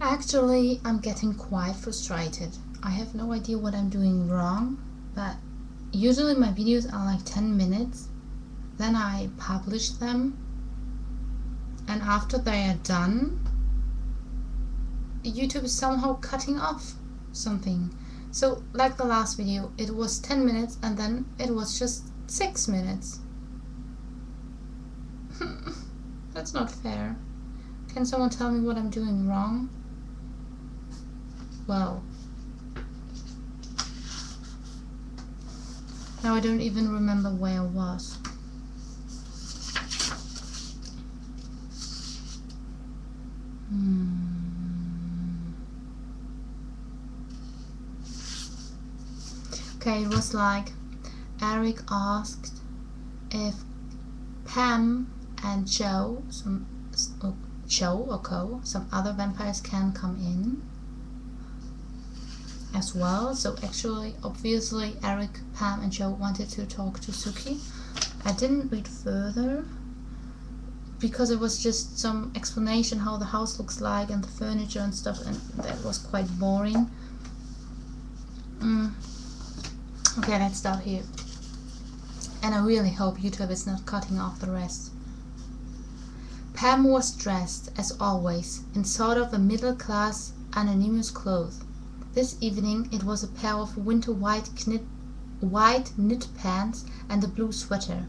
Actually, I'm getting quite frustrated. I have no idea what I'm doing wrong, but usually my videos are like 10 minutes. Then I publish them, and after they are done, YouTube is somehow cutting off something. So like the last video, it was 10 minutes and then it was just 6 minutes. That's not fair. Can someone tell me what I'm doing wrong? Well, now I don't even remember where I was. Okay, it was like Eric asked if Pam and Joe, some other vampires can come in as well. So actually, obviously, Eric, Pam and Joe wanted to talk to Sookie. I didn't read further because it was just some explanation how the house looks like and the furniture and stuff, and that was quite boring. Okay, let's start here. And I really hope YouTube is not cutting off the rest. Pam was dressed, as always, in sort of a middle-class, anonymous clothes. This evening it was a pair of winter white knit pants and a blue sweater.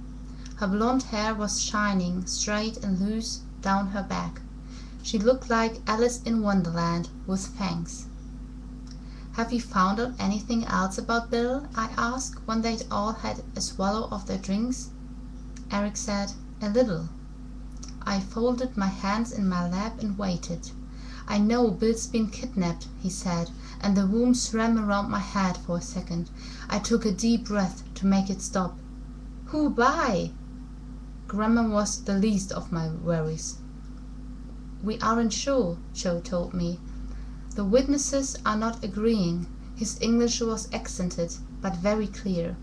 Her blonde hair was shining, straight and loose down her back. She looked like Alice in Wonderland with fangs. "Have you found out anything else about Bill?" I asked when they'd all had a swallow of their drinks. Eric said, "A little." I folded my hands in my lap and waited. "I know Bill's been kidnapped," he said, and the room swam around my head for a second. I took a deep breath to make it stop. "Who by?" Grammar was the least of my worries. "We aren't sure," Joe told me. "The witnesses are not agreeing." His English was accented, but very clear.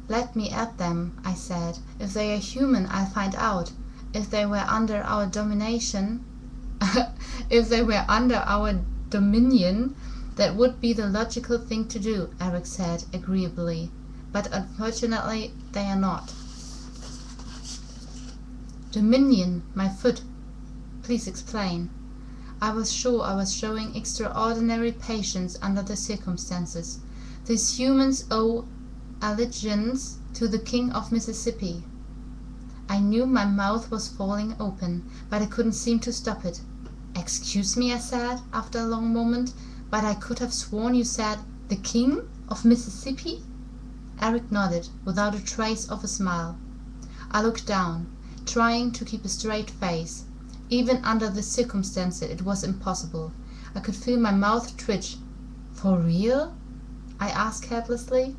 "Let me at them," I said. "If they are human, I'll find out. If they were under our domination, if they were under our dominion, that would be the logical thing to do," Eric said agreeably. "But unfortunately, they are not." "Dominion, my foot. Please explain." I was sure I was showing extraordinary patience under the circumstances. "These humans owe allegiance to the King of Mississippi." I knew my mouth was falling open, but I couldn't seem to stop it. "Excuse me," I said, after a long moment, "but I could have sworn you said the King of Mississippi?" Eric nodded, without a trace of a smile. I looked down, trying to keep a straight face. Even under the circumstances it was impossible. I could feel my mouth twitch. "For real?" I asked carelessly.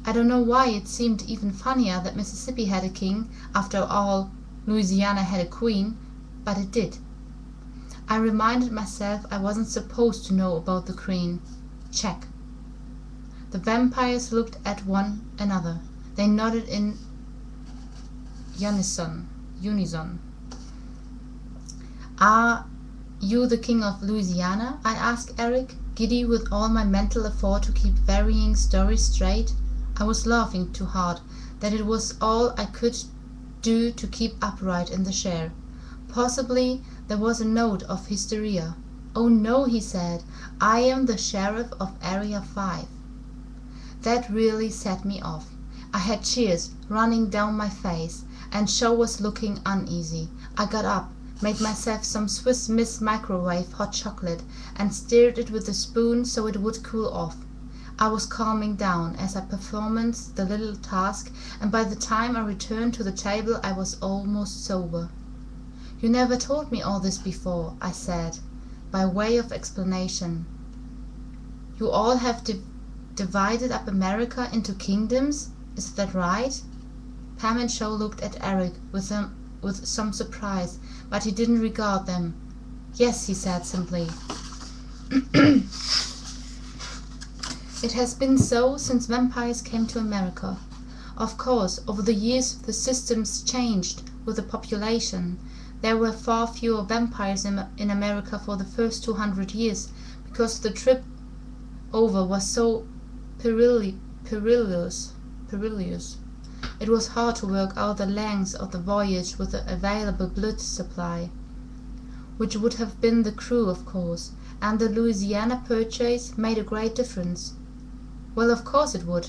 I don't know why it seemed even funnier that Mississippi had a king. After all, Louisiana had a queen, but it did. I reminded myself I wasn't supposed to know about the queen. Check. The vampires looked at one another. They nodded in unison. "Are you the King of Louisiana?" I asked Eric, giddy with all my mental effort to keep varying stories straight. I was laughing too hard, that it was all I could do to keep upright in the chair. Possibly there was a note of hysteria. "Oh no," he said, "I am the sheriff of Area 5. That really set me off. I had tears running down my face, and Joe was looking uneasy. I got up, made myself some Swiss Miss microwave hot chocolate, and stirred it with a spoon so it would cool off. I was calming down as I performed the little task, and by the time I returned to the table I was almost sober. "You never told me all this before," I said, by way of explanation. "You all have divided up America into kingdoms, is that right?" Pam and Joe looked at Eric with some surprise, but he didn't regard them. "Yes," he said simply. "It has been so since vampires came to America. Of course, over the years the systems changed with the population. there were far fewer vampires in America for the first 200 years, because the trip over was so perilous. It was hard to work out the length of the voyage with the available blood supply, which would have been the crew, of course, and the Louisiana Purchase made a great difference. Well, of course it would.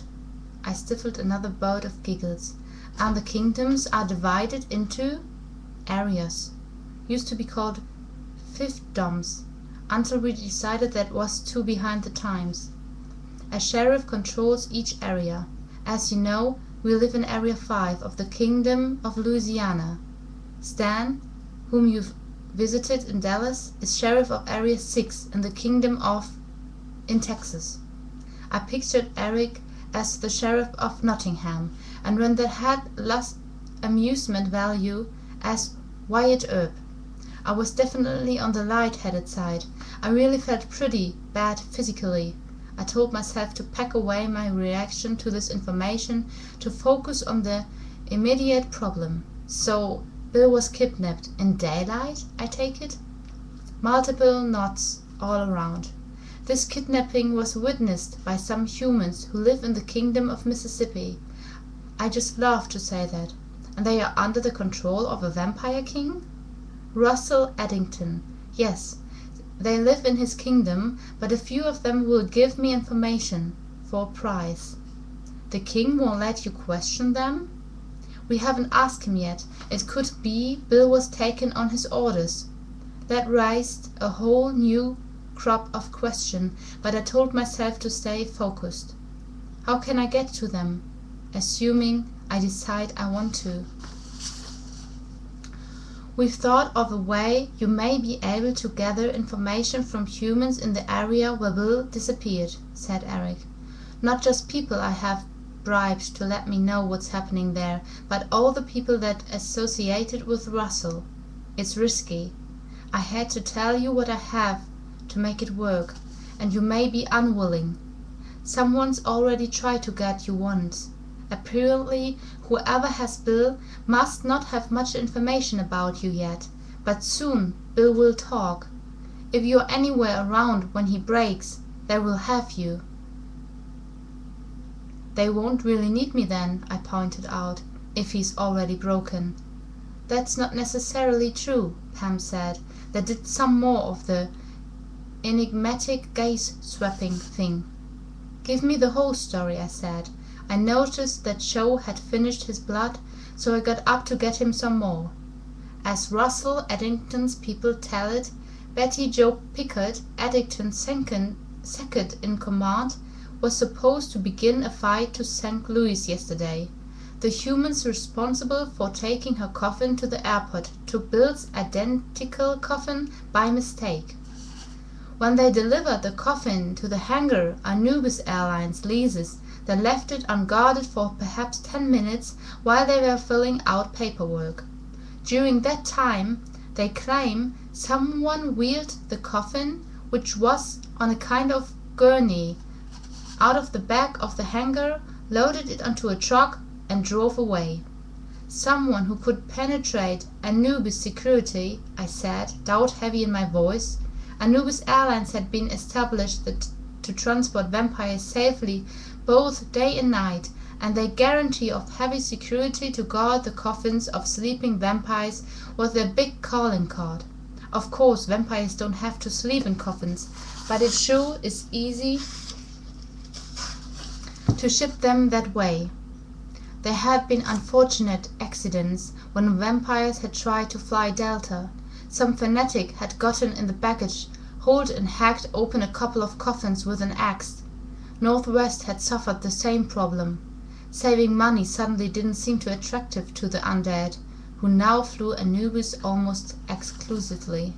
I stifled another bout of giggles. And the kingdoms are divided into areas. Used to be called fiefdoms, until we decided that was too behind the times. A sheriff controls each area. As you know, we live in Area 5 of the Kingdom of Louisiana. Stan, whom you've visited in Dallas, is sheriff of Area 6 in the Kingdom in Texas. I pictured Eric as the sheriff of Nottingham, and when that had lost amusement value, as Wyatt Earp. I was definitely on the light-headed side. I really felt pretty bad physically. I told myself to pack away my reaction to this information, to focus on the immediate problem. So, Bill was kidnapped in daylight, I take it? Multiple nods all around. This kidnapping was witnessed by some humans who live in the Kingdom of Mississippi. I just love to say that. And they are under the control of a vampire king? Russell Eddington. Yes, they live in his kingdom, but a few of them will give me information for a price. The king won't let you question them? We haven't asked him yet. It could be Bill was taken on his orders. That raised a whole new crop of question, but I told myself to stay focused. How can I get to them, assuming I decide I want to? We've thought of a way you may be able to gather information from humans in the area where Bill disappeared, said Eric. Not just people I have bribed to let me know what's happening there, but all the people that associated with Russell. It's risky. I had to tell you what I have to make it work, and you may be unwilling. Someone's already tried to get you once. Apparently, whoever has Bill must not have much information about you yet, but soon Bill will talk. If you're anywhere around when he breaks, they will have you. They won't really need me then, I pointed out, if he's already broken. That's not necessarily true, Pam said. They did some more of the enigmatic gaze-swapping thing. Give me the whole story, I said. I noticed that Joe had finished his blood, so I got up to get him some more. As Russell Eddington's people tell it, Betty Jo Pickard, Eddington's second in command, was supposed to begin a fight to St. Louis yesterday. The humans responsible for taking her coffin to the airport took Bill's identical coffin by mistake. When they delivered the coffin to the hangar Anubis Airlines leases, they left it unguarded for perhaps 10 minutes while they were filling out paperwork. During that time, they claim someone wheeled the coffin, which was on a kind of gurney, out of the back of the hangar, loaded it onto a truck, and drove away. Someone who could penetrate Anubis security, I said, doubt heavy in my voice. Anubis Airlines had been established to transport vampires safely both day and night, and their guarantee of heavy security to guard the coffins of sleeping vampires was their big calling card. Of course, vampires don't have to sleep in coffins, but it sure is easy to ship them that way. There had been unfortunate accidents when vampires had tried to fly Delta. Some fanatic had gotten in the baggage hold and hacked open a couple of coffins with an axe. Northwest had suffered the same problem. Saving money suddenly didn't seem too attractive to the undead, who now flew Anubis almost exclusively.